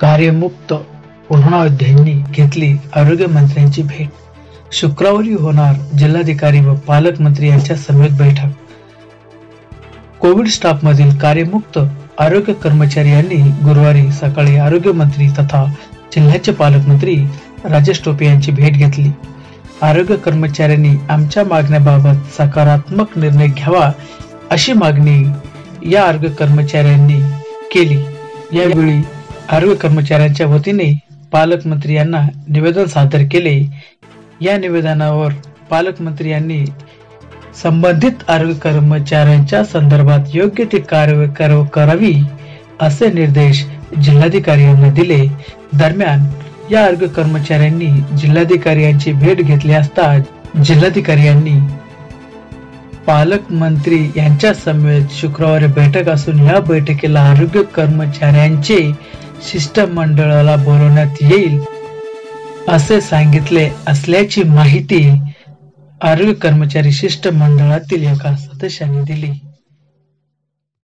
कार्यमुक्त पूर्णावध्यांनी घेतली आरोग्य मंत्र्यांची भेट. शुक्रवारी होणार जिल्हाधिकारी व पालकमंत्री यांच्या समवेत बैठक. कोविड स्टाफ मधील कार्यमुक्त आरोग्य कर्मचारी यांनी गुरुवारी सकाळी आरोग्य मंत्री तथा जिल्ह्याचे पालकमंत्री राजेश टोपे यांची भेट घेतली. आरोग्य कर्मचाऱ्यांनी आमच्या मागण्याबाबत सकारात्मक निर्णय घ्यावा अशी मागणी या आरोग्य कर्मचाऱ्यांनी केली. यावेळी आरोग्य कर्मचाऱ्यांच्या वतीने पालकमंत्री यांना निवेदन सादर केले. या निवेदनावर पालकमंत्री यांनी संबंधित आरोग्य कर्मचाऱ्यांच्या संदर्भात योग्य ती कारवाई करावी असे निर्देश जिल्हाधिकारी यांना दिले. दरम्यान या आरोग्य कर्मचाऱ्यांनी जिल्हाधिकारी यांची भेट घेतली असता जिल्हाधिकारी यांनी पालकमंत्री यांच्या समवेत शुक्रवारी बैठक असून या बैठकीला आरोग्य कर्मचाऱ्यांचे शिष्टमंडळाला बोलवण्यात येईल असे सांगितले असल्याची माहिती आरोग्य कर्मचारी शिष्टमंडळातील एका सदस्याने दिली.